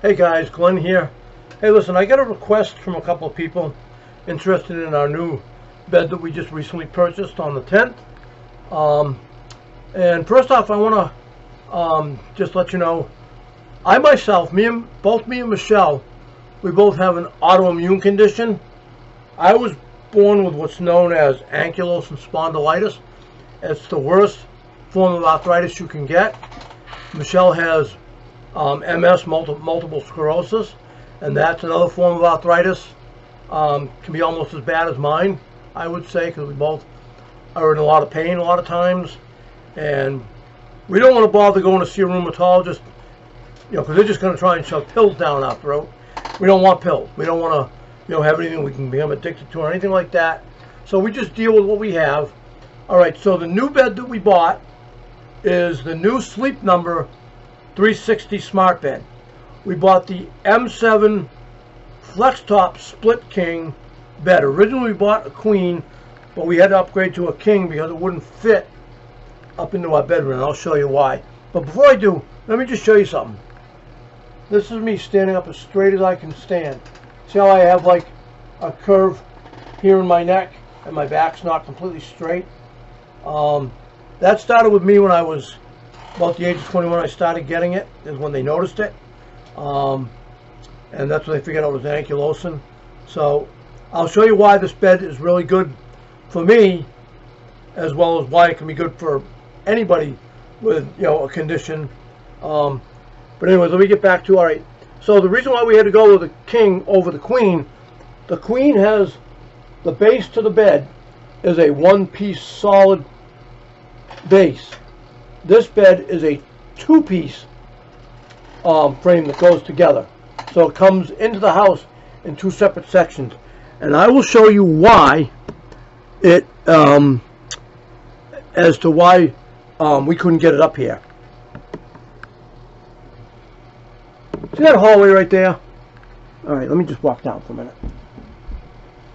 Hey guys, Glenn here. Hey listen, I got a request from a couple of people interested in our new bed that we just recently purchased on the 10th. And first off, I want to just let you know, I myself, both me and Michelle, we both have an autoimmune condition. I was born with what's known as ankylosing spondylitis. It's the worst form of arthritis you can get. Michelle has MS, multiple sclerosis, and that's another form of arthritis. Can be almost as bad as mine, I would say, because we both are in a lot of pain a lot of times, and we don't want to bother going to see a rheumatologist, because they're just going to try and shove pills down our throat. We don't want pills. We don't want to, have anything we can become addicted to or anything like that. So we just deal with what we have. All right. So the new bed that we bought is the new Sleep Number 360 smart bed. We bought the M7 Flextop split king bed. Originally we bought a queen, but we had to upgrade to a king because it wouldn't fit up into our bedroom. I'll show you why. But before I do, let me just show you something. This is me standing up as straight as I can stand. See how I have like a curve here in my neck and my back's not completely straight? That started with me when I was about the age of 21. I started getting it, is when they noticed it. And that's when they figured out it was ankylosing. So I'll show you why this bed is really good for me, as well as why it can be good for anybody with a condition. But anyway, let me get back to, all right. So the reason why we had to go with the king over the queen has the base to the bed is a one-piece solid base. This bed is a two-piece frame that goes together. So it comes into the house in two separate sections. And I will show you why it, as to why we couldn't get it up here. See that hallway right there? All right, let me just walk down for a minute.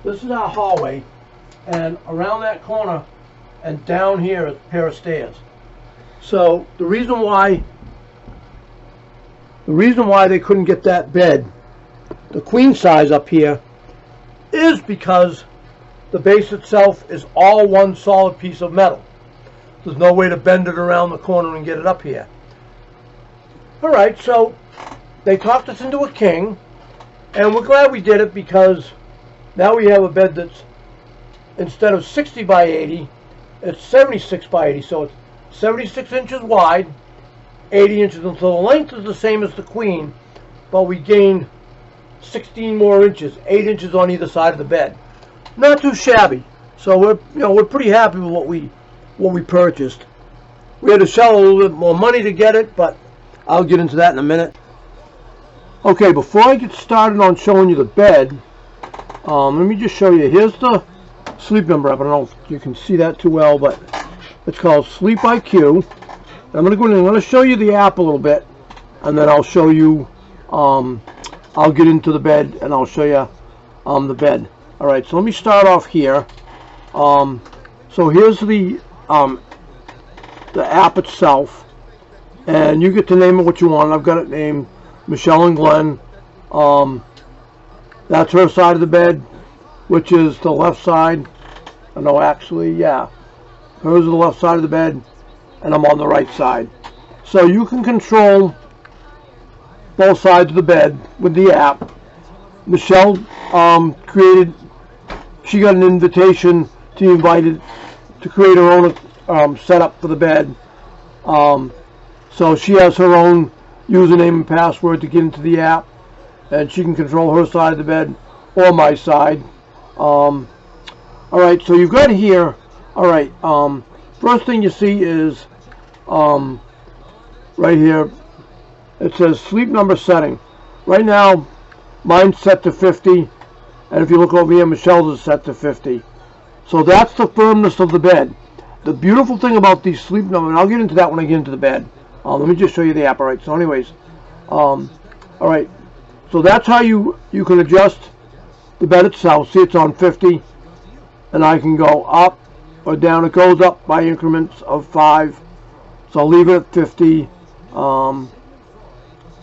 This is our hallway, and around that corner and down here is a pair of stairs. So the reason why they couldn't get that bed, the queen size up here, is because the base itself is all one solid piece of metal. There's no way to bend it around the corner and get it up here. All right, so they talked us into a king, and we're glad we did it, because now we have a bed that's, instead of 60 by 80, it's 76 by 80. So it's 76 inches wide, 80 inches, and so the length is the same as the queen, but we gained 16 more inches, 8 inches on either side of the bed. Not too shabby. So we're pretty happy with what we purchased. We had to shell a little bit more money to get it, but I'll get into that in a minute. Okay, before I get started on showing you the bed, let me just show you. Here's the Sleep Number app. I don't know if you can see that too well, but it's called SleepIQ. I'm going to go in and I'm going to show you the app a little bit, and then I'll show you, I'll get into the bed and I'll show you the bed. All right, so let me start off here. So here's the app itself, and you get to name it what you want. I've got it named Michelle and Glenn. That's her side of the bed, which is the left side. No, actually, yeah. Hers is the left side of the bed, and I'm on the right side. So you can control both sides of the bed with the app. Michelle she got an invitation to be invited to create her own setup for the bed. So she has her own username and password to get into the app, and she can control her side of the bed or my side. All right, so you've got here, all right, first thing you see is right here, it says Sleep Number setting. Right now mine's set to 50, and if you look over here, Michelle's is set to 50. So that's the firmness of the bed. The beautiful thing about these Sleep Number, and I'll get into that when I get into the bed. Let me just show you the app. All right, so anyways, all right, so that's how you can adjust the bed itself. See, it's on 50, and I can go up or down. It goes up by increments of 5, so I'll leave it at 50.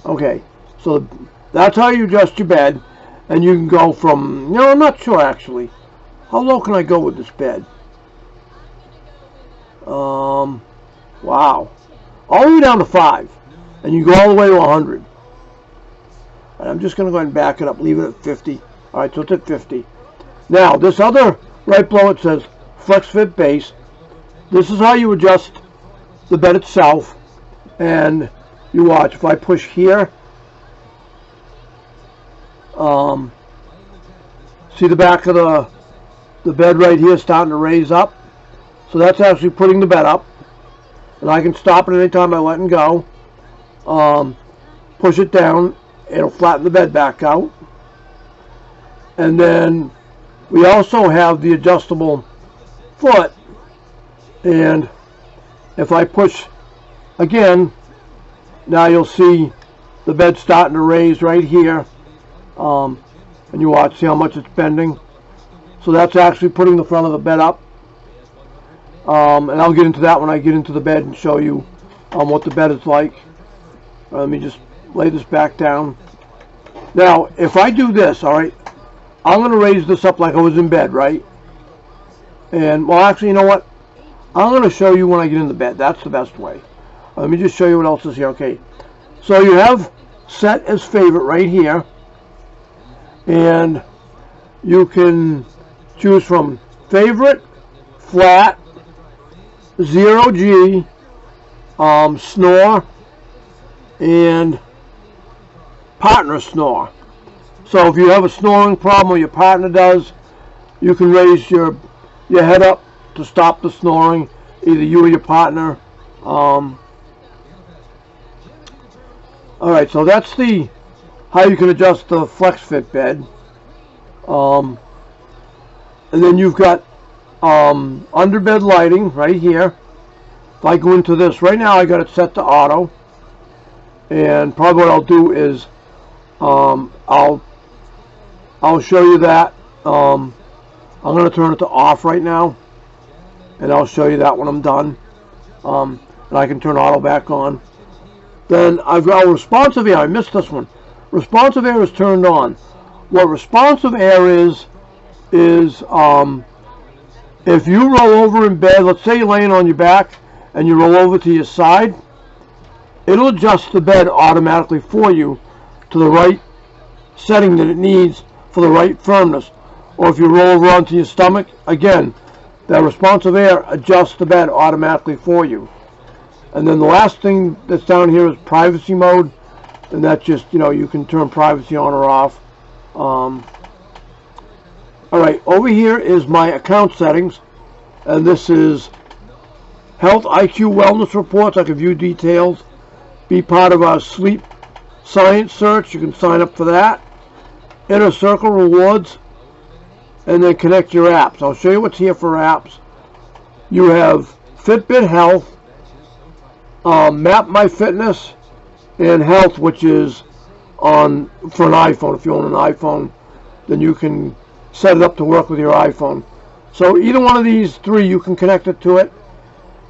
Okay, So that's how you adjust your bed. And you can go from, I'm not sure actually. How low can I go with this bed? Wow. All the way down to 5. And you go all the way to 100. And I'm just going to go ahead and back it up, leave it at 50. Alright, so it's at 50. Now, this other, right below it says FlexFit Base. This is how you adjust the bed itself. And you watch, if I push here, see the back of the bed right here starting to raise up. So that's actually putting the bed up. And I can stop it anytime I let it go. Push it down. It'll flatten the bed back out. And then we also have the adjustable foot. And if I push again, now you'll see the bed starting to raise right here. And you watch, see how much it's bending. So that's actually putting the front of the bed up. And I'll get into that when I get into the bed and show you what the bed is like. Let me just lay this back down. Now, if I do this, alright, I'm going to raise this up like I was in bed, right? And, well, actually, you know what? I'm going to show you when I get in the bed. That's the best way. Let me just show you what else is here. Okay, so you have set as favorite right here. And you can choose from favorite, flat, 0G, snore, and partner snore. So if you have a snoring problem or your partner does, you can raise your head up to stop the snoring, either you or your partner. Alright, so that's how you can adjust the FlexFit bed. And then you've got underbed lighting right here. If I go into this, right now I got it set to auto. And probably what I'll do is I'll show you that. I'm going to turn it to off right now. And I'll show you that when I'm done. And I can turn auto back on. Then I've got responsive air. I missed this one. Responsive air is turned on. What responsive air is if you roll over in bed, let's say you're laying on your back and you roll over to your side, it'll adjust the bed automatically for you to the right setting that it needs for the right firmness. Or if you roll over onto your stomach, again, that responsive air adjusts the bed automatically for you. And then the last thing that's down here is privacy mode. And that's just, you can turn privacy on or off. Alright, over here is my account settings. And this is Health IQ Wellness Reports. I can view details. Be part of our Sleep Science Search. You can sign up for that. Inner Circle Rewards. And then connect your apps. I'll show you what's here for apps. You have Fitbit Health, Map My Fitness, and Health, which is for an iPhone. If you own an iPhone, then you can set it up to work with your iPhone. So either one of these three, you can connect it to it.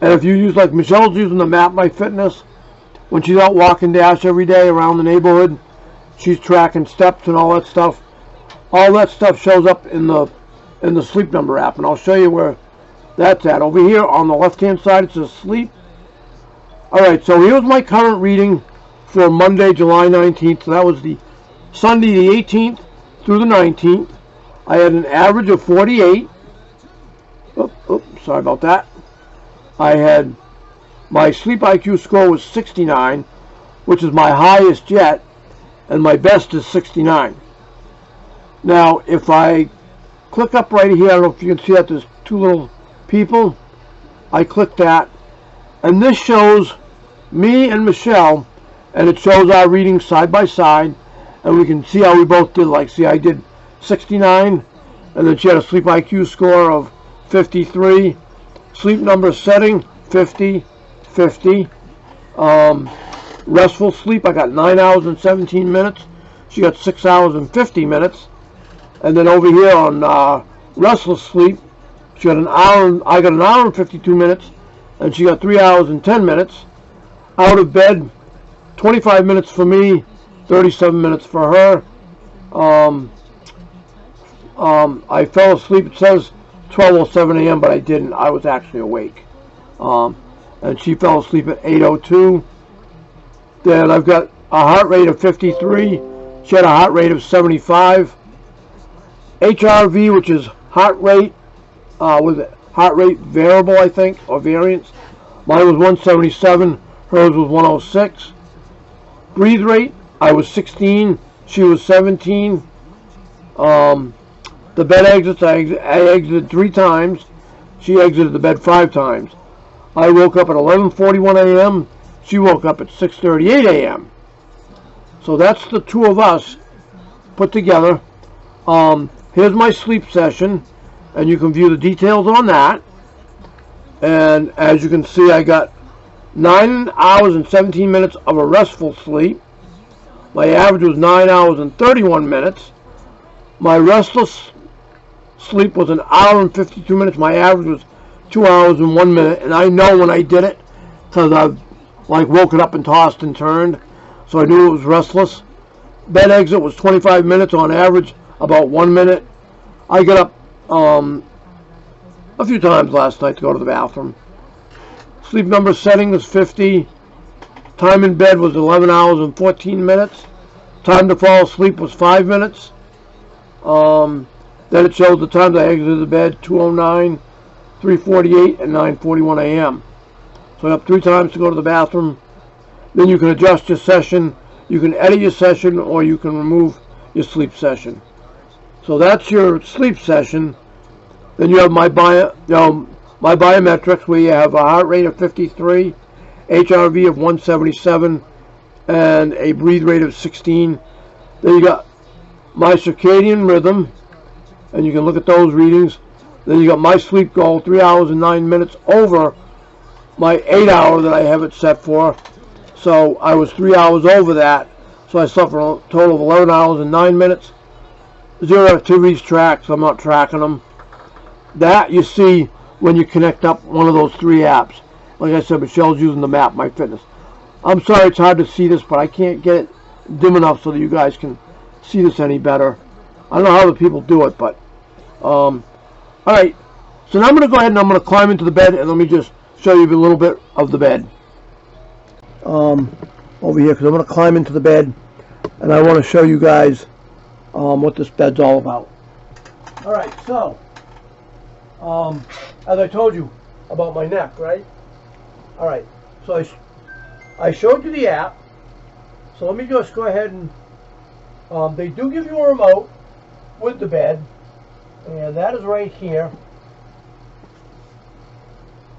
And if you use, like Michelle's using the Map My Fitness, when she's out walking dash every day around the neighborhood, she's tracking steps and all that stuff. All that stuff shows up in the Sleep Number app, and I'll show you where that's at. Over here on the left-hand side, it says Sleep. Alright, so here's my current reading for Monday, July 19th. So that was the Sunday, the 18th through the 19th. I had an average of 48. Sorry about that. I had my SleepIQ score was 69, which is my highest yet, and my best is 69. Now, if I click up right here, I don't know if you can see that there's two little people. I click that, and this shows me and Michelle, and it shows our readings side by side, and we can see how we both did. Like, see, I did 69, and then she had a SleepIQ score of 53. Sleep Number setting, 50, 50. Restful sleep, I got 9 hours and 17 minutes. She got 6 hours and 50 minutes. And then over here on restless sleep, she got I got an hour and 52 minutes, and she got 3 hours and 10 minutes. Out of bed, 25 minutes for me, 37 minutes for her. I fell asleep. It says 12:07 a.m., but I didn't. I was actually awake. And she fell asleep at 8:02. Then I've got a heart rate of 53. She had a heart rate of 75. HRV, which is heart rate with heart rate variable, I think, or variance. Mine was 177. Hers was 106. Breathe rate, I was 16. She was 17. The bed exits, I exited 3 times. She exited the bed 5 times. I woke up at 11:41 a.m. She woke up at 6:38 a.m. So that's the two of us put together. Here's my sleep session, and you can view the details on that. And as you can see, I got 9 hours and 17 minutes of a restful sleep. My average was 9 hours and 31 minutes. My restless sleep was 1 hour and 52 minutes. My average was 2 hours and 1 minute. And I know when I did it, because I've like woken up and tossed and turned, so I knew it was restless. Bed exit was 25 minutes on average, about 1 minute. I got up a few times last night to go to the bathroom. Sleep number setting was 50. Time in bed was 11 hours and 14 minutes. Time to fall asleep was 5 minutes. Then it shows the times I exited the bed: 2:09, 3:48, and 9:41 a.m. So I got 3 times to go to the bathroom. Then you can adjust your session. You can edit your session, or you can remove your sleep session. So that's your sleep session. Then you have my biometrics, where you have a heart rate of 53, HRV of 177, and a breathe rate of 16. Then you got my circadian rhythm, and you can look at those readings. Then you got my sleep goal, 3 hours and 9 minutes over my 8 hour that I have it set for. So I was 3 hours over that. So I slept for a total of 11 hours and 9 minutes. 0 activities tracked, so I'm not tracking them. That you see when you connect up one of those 3 apps. Like I said, Michelle's using the map, My Fitness. I'm sorry it's hard to see this, but I can't get it dim enough so that you guys can see this any better. I don't know how other people do it, but alright, so now I'm going to go ahead and I'm going to climb into the bed, and let me just show you a little bit of the bed over here, because I'm going to climb into the bed and I want to show you guys what this bed's all about. Alright, so as I told you about my neck, right? Alright, so I showed you the app, so let me just go ahead and they do give you a remote with the bed, and that is right here.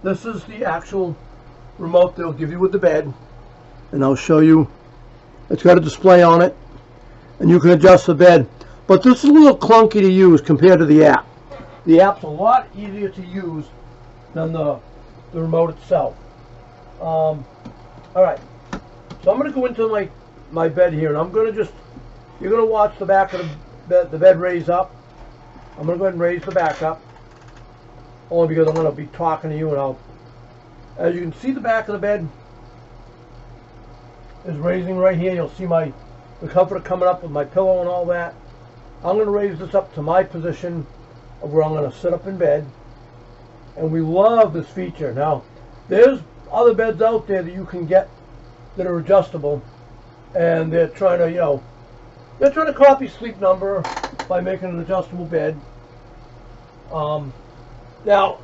This is the actual remote they'll give you with the bed, and I'll show you. It's got a display on it, and you can adjust the bed, but this is a little clunky to use compared to the app. The app's a lot easier to use than the remote itself. Alright, so I'm going to go into my bed here, and I'm going to you're going to watch the back of the bed raise up. I'm going to go ahead and raise the back up, only because I'm going to be talking to you, and as you can see, the back of the bed is raising right here. You'll see the comforter coming up with my pillow and all that. I'm going to raise this up to my position of where I'm going to sit up in bed, and we love this feature. Now, there's other beds out there that you can get that are adjustable, and they're trying to, they're trying to copy Sleep Number by making an adjustable bed. Now,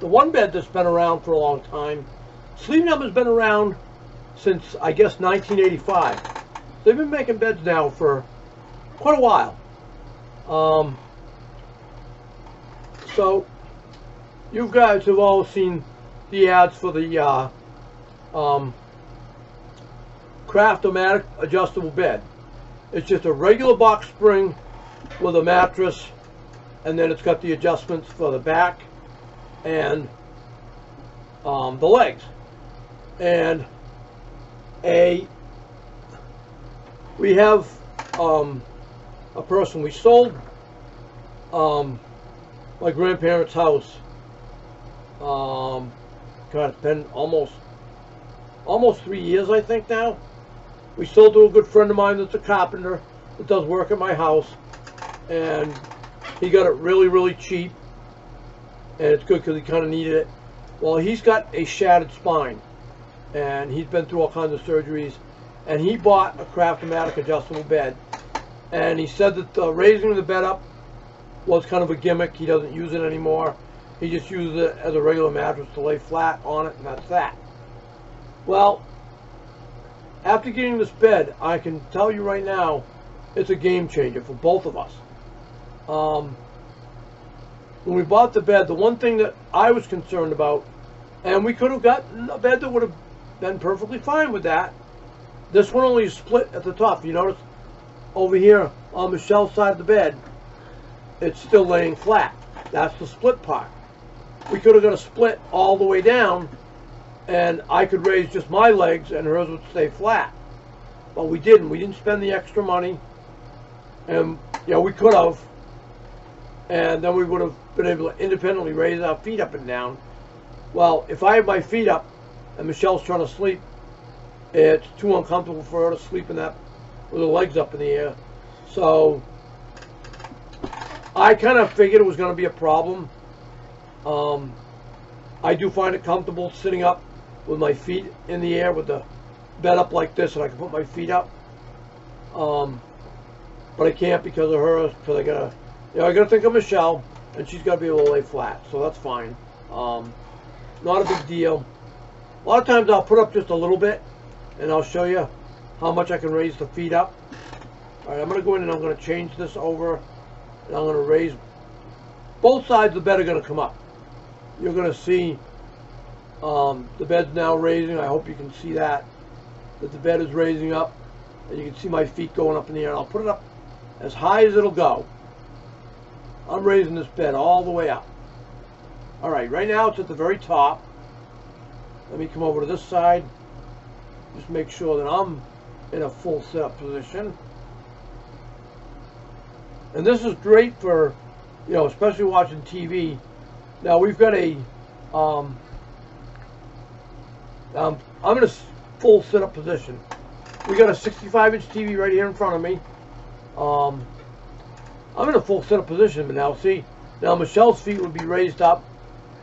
the one bed that's been around for a long time, Sleep Number's been around since, I guess, 1985. They've been making beds now for quite a while. So, you guys have all seen the ads for the Craft-O-Matic adjustable bed. It's just a regular box spring with a mattress, and then it's got the adjustments for the back and the legs. And we have a person, we sold my grandparents' house. God, it's been almost 3 years, I think now. We sold to a good friend of mine that's a carpenter that does work at my house, and he got it really, really cheap, and it's good because he kind of needed it. Well, he's got a shattered spine, and he's been through all kinds of surgeries, and he bought a Craft-O-Matic adjustable bed, and he said that the raising the bed up was kind of a gimmick. He doesn't use it anymore. He just uses it as a regular mattress to lay flat on it, and that's that. Well, after getting this bed, I can tell you right now, it's a game changer for both of us. When we bought the bed, the one thing that I was concerned about, and we could have gotten a bed that would have been perfectly fine with that. This one only split at the top. You notice over here on Michelle's side of the bed, it's still laying flat. That's the split part. We could have got a split all the way down, and I could raise just my legs and hers would stay flat. But we didn't. We didn't spend the extra money. And, you know, we could have. And then we would have been able to independently raise our feet up and down. Well, if I have my feet up and Michelle's trying to sleep, it's too uncomfortable for her to sleep in that with her legs up in the air. So I kind of figured it was going to be a problem. I do find it comfortable sitting up with my feet in the air with the bed up like this, and I can put my feet up. But I can't because of her, because I gotta think of Michelle, and she's gotta be able to lay flat, so that's fine. Not a big deal. A lot of times I'll put up just a little bit, and I'll show you how much I can raise the feet up. All right, I'm gonna go in and I'm gonna change this over, and I'm gonna raise both sides of the bed are gonna come up. You're gonna see the bed's now raising. I hope you can see that the bed is raising up, and you can see my feet going up in the air. And I'll put it up as high as it'll go. I'm raising this bed all the way up. All right, right now it's at the very top. Let me come over to this side. Just make sure that I'm in a full sit-up position. And this is great for, you know, especially watching TV. Now we've got a, I'm in a full sit-up position. We got a 65-inch TV right here in front of me. I'm in a full sit-up position, but now see, now Michelle's feet would be raised up,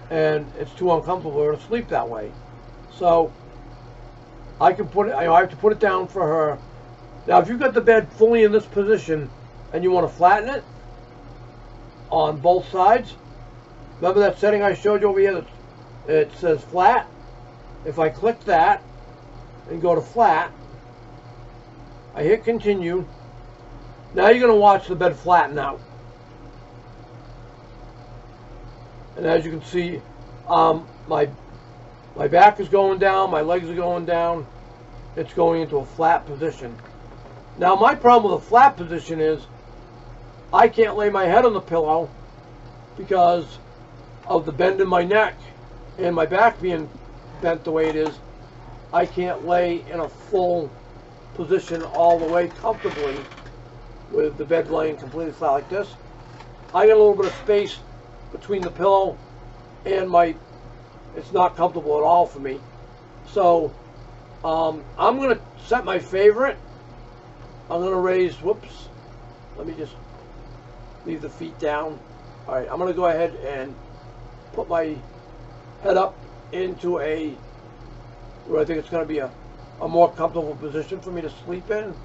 and it's too uncomfortable for her to sleep that way. So I can put it. I have to put it down for her. Now, if you've got the bed fully in this position and you want to flatten it on both sides, remember that setting I showed you over here that it says flat? If I click that and go to flat, I hit continue. Now you're going to watch the bed flatten out. And as you can see, my back is going down, my legs are going down. It's going into a flat position. Now my problem with a flat position is I can't lay my head on the pillow because of the bend in my neck and my back being bent the way it is. I can't lay in a full position all the way comfortably with the bed laying completely flat like this. I got a little bit of space between the pillow and it's not comfortable at all for me. So I'm going to set my favorite. I'm going to raise, whoops, let me just leave the feet down. All right, I'm going to go ahead and put my head up into where I think it's going to be a more comfortable position for me to sleep in,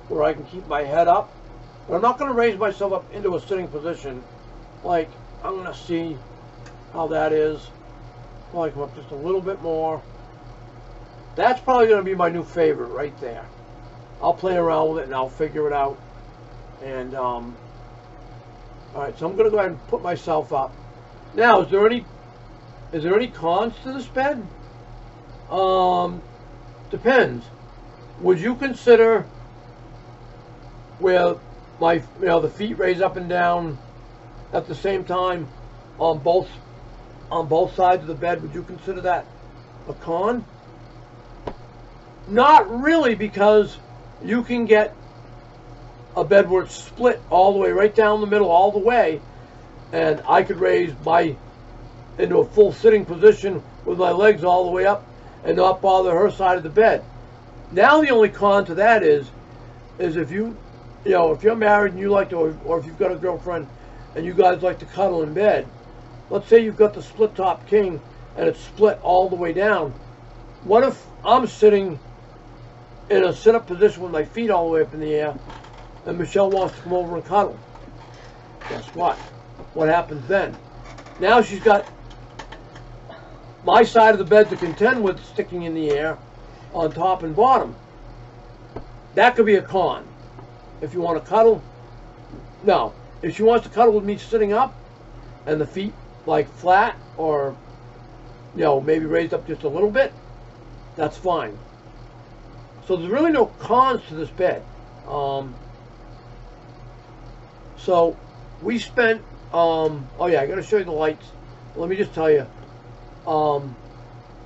where I can keep my head up. But I'm not going to raise myself up into a sitting position. Like, I'm going to see how that is. Probably come up just a little bit more. That's probably going to be my new favorite right there. I'll play around with it and I'll figure it out. And all right, so I'm going to go ahead and put myself up. Now, is there any cons to this bed? Depends. Would you consider where the feet raise up and down at the same time on both sides of the bed? Would you consider that a con? Not really, because you can get a bed where it's split all the way right down the middle all the way, and I could raise into a full sitting position with my legs all the way up and not bother her side of the bed. Now the only con to that is if if you're married and you like to, or if you've got a girlfriend and you guys like to cuddle in bed. Let's say you've got the split top king and it's split all the way down. What if I'm sitting in a sit-up position with my feet all the way up in the air and Michelle wants to come over and cuddle? Guess what? What happens then? Now she's got my side of the bed to contend with sticking in the air on top and bottom. That could be a con. If you want to cuddle, no. If she wants to cuddle with me sitting up and the feet like flat or maybe raised up just a little bit, that's fine. So there's really no cons to this bed. So we spent oh yeah, I gotta show you the lights. Let me just tell you,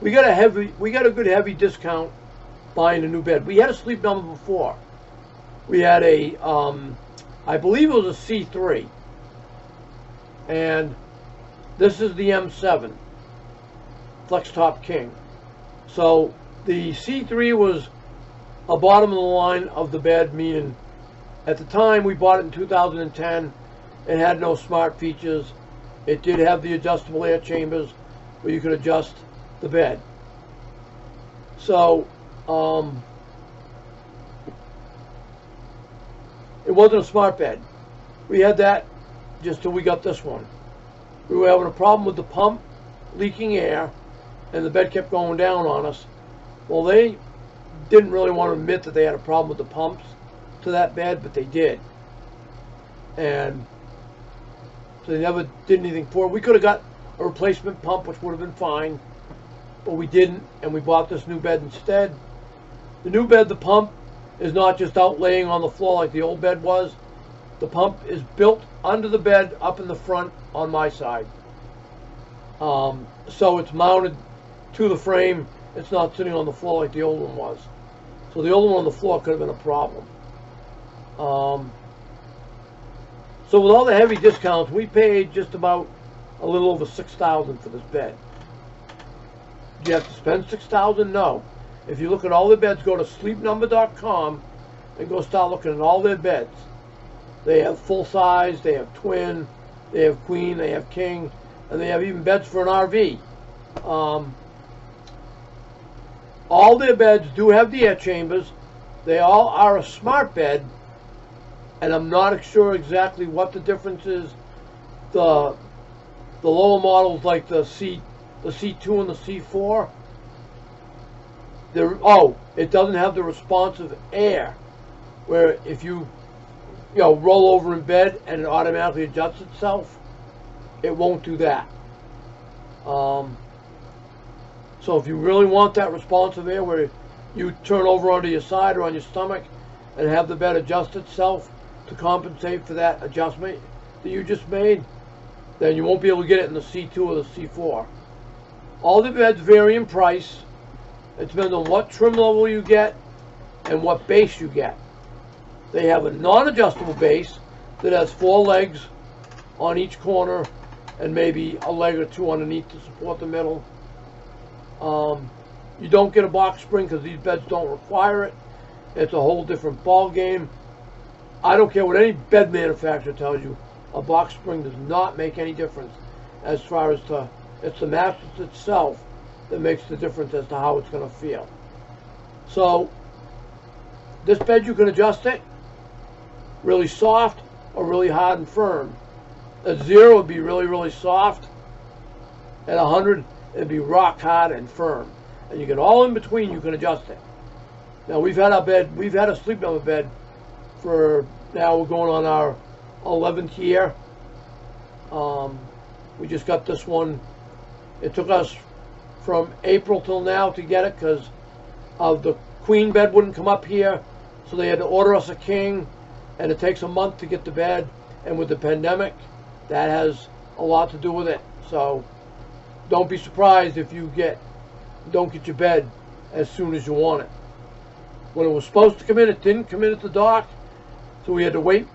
we got a good heavy discount buying a new bed. We had a Sleep Number before. We had a I believe it was a C3, and this is the M7 Flextop King. So the C3 was a bottom of the line of the bed, meaning at the time we bought it in 2010, it had no smart features. It did have the adjustable air chambers where you could adjust the bed. So it wasn't a smart bed. We had that just till we got this one. We were having a problem with the pump leaking air, and the bed kept going down on us. Well, they didn't really want to admit that they had a problem with the pumps to that bed, but they did. And so they never did anything for it. We could have got a replacement pump, which would have been fine, but we didn't, and we bought this new bed instead. The new bed, the pump is not just out laying on the floor like the old bed was. The pump is built under the bed up in the front on my side. So it's mounted to the frame. It's not sitting on the floor like the old one was. So the old one on the floor could have been a problem. So with all the heavy discounts, we paid just about a little over $6,000 for this bed. Do you have to spend $6,000? No. If you look at all the beds, go to sleepnumber.com and go start looking at all their beds. They have full size, they have twin, they have queen, they have king, and they have even beds for an RV. All their beds do have the air chambers. They all are a smart bed, and I'm not sure exactly what the difference is. The lower models like the C2 and the C4. It doesn't have the responsive air, where if you roll over in bed and it automatically adjusts itself, it won't do that. So if you really want that responsive air where you turn over onto your side or on your stomach and have the bed adjust itself to compensate for that adjustment that you just made, then you won't be able to get it in the C2 or the C4. All the beds vary in price. It depends on what trim level you get and what base you get. They have a non-adjustable base that has 4 legs on each corner and maybe a leg or 2 underneath to support the middle. You don't get a box spring because these beds don't require it. It's a whole different ball game. I don't care what any bed manufacturer tells you. A box spring does not make any difference as far as it's the mattress itself that makes the difference as to how it's going to feel. So this bed, you can adjust it really soft or really hard and firm. At 0 would be really, really soft. At 100, it'd be rock hard and firm. And you get all in between, you can adjust it. Now we've had a Sleep Number bed for, now we're going on our 11th year. We just got this one. It took us from April till now to get it because of the queen bed wouldn't come up here, so they had to order us a king, and it takes a month to get the bed, and with the pandemic that has a lot to do with it. So don't be surprised if you don't get your bed as soon as you want it. When it was supposed to come in, it didn't come in at the dock, so we had to wait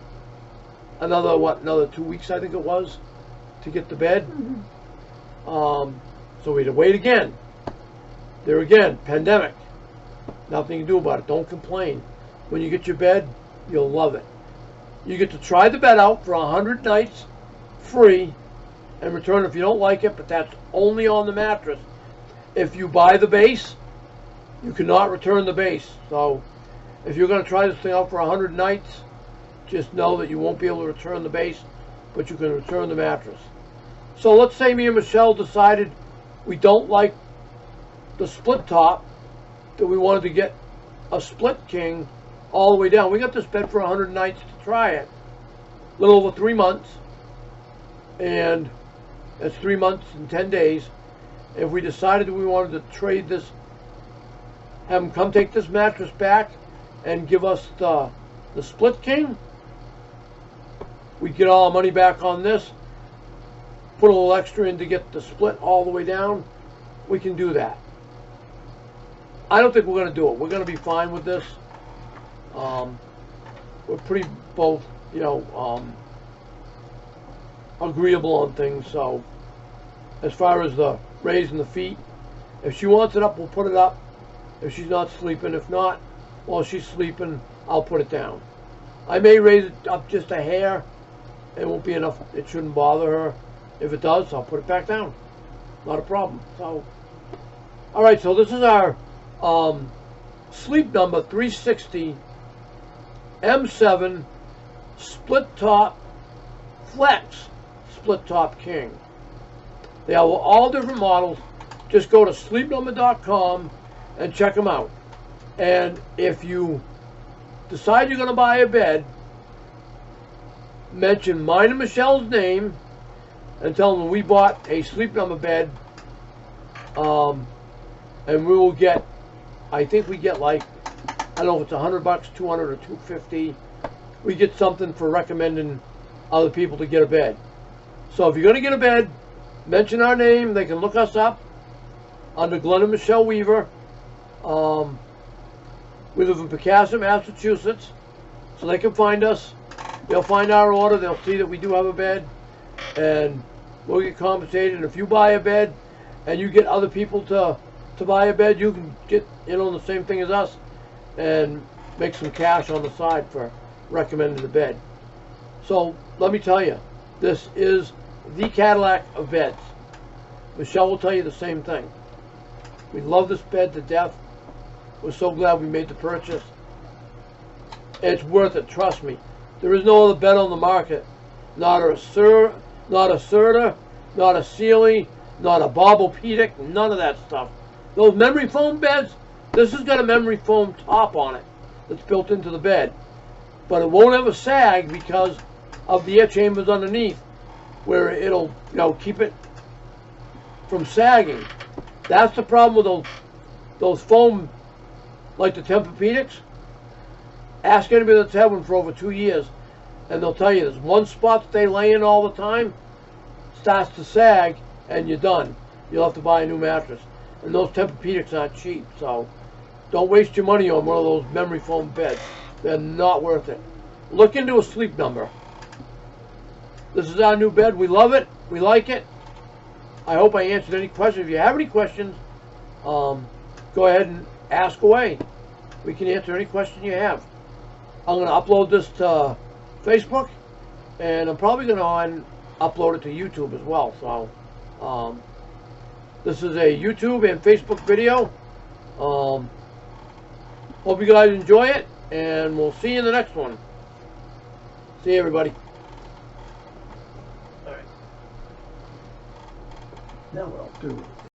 another 2 weeks, I think it was, to get the bed. So we had to wait again. There again, pandemic. Nothing you can do about it. Don't complain. When you get your bed, you'll love it. You get to try the bed out for 100 nights free and return if you don't like it, but that's only on the mattress. If you buy the base, you cannot return the base. So if you're going to try this thing out for 100 nights, just know that you won't be able to return the base, but you can return the mattress. So let's say me and Michelle decided we don't like the split top, that we wanted to get a split king all the way down. We got this bed for 100 nights to try it. A little over 3 months. And that's 3 months and 10 days. If we decided that we wanted to trade this, have them come take this mattress back and give us the split king, we get all our money back on this, put a little extra in to get the split all the way down, we can do that. I don't think we're going to do it. We're going to be fine with this. We're pretty both, agreeable on things. So as far as the raising the feet, if she wants it up, we'll put it up. If she's not sleeping, if not, while she's sleeping, I'll put it down. I may raise it up just a hair. It won't be enough. It shouldn't bother her. If it does, I'll put it back down. Not a problem. So, all right. So this is our Sleep Number 360 M7 split top flex split top king. They have all different models. Just go to sleepnumber.com and check them out. And if you decide you're going to buy a bed, mention mine and Michelle's name and tell them we bought a Sleep Number bed, and we will get, I think we get like, I don't know if it's $100, 200 or 250. We get something for recommending other people to get a bed. So if you're going to get a bed, mention our name. They can look us up under Glenn and Michelle Weaver. We live in Pecasset, Massachusetts, so they can find us. They'll find our order. They'll see that we do have a bed, and we'll get compensated. And if you buy a bed and you get other people to buy a bed, you can get in on the same thing as us and make some cash on the side for recommending the bed. So let me tell you, this is the Cadillac of beds. Michelle will tell you the same thing. We love this bed to death. We're so glad we made the purchase. It's worth it, trust me. There is no other bed on the market. Not a Serta, not a Sealy, not a Bobopedic, none of that stuff. Those memory foam beds, this has got a memory foam top on it that's built into the bed. But it won't ever sag because of the air chambers underneath, where it'll, keep it from sagging. That's the problem with those foam, like the Tempur-Pedics. Ask anybody that's had one for over 2 years, and they'll tell you there's one spot that they lay in all the time, starts to sag, and you're done. You'll have to buy a new mattress. And those Tempur-Pedics aren't cheap, so don't waste your money on one of those memory foam beds. They're not worth it. Look into a Sleep Number. This is our new bed. We love it. We like it. I hope I answered any questions. If you have any questions, go ahead and ask away. We can answer any question you have. I'm going to upload this to Facebook, and I'm probably going to upload it to YouTube as well. So this is a YouTube and Facebook video. Hope you guys enjoy it, and we'll see you in the next one. See you, everybody. All right. Now what I'll do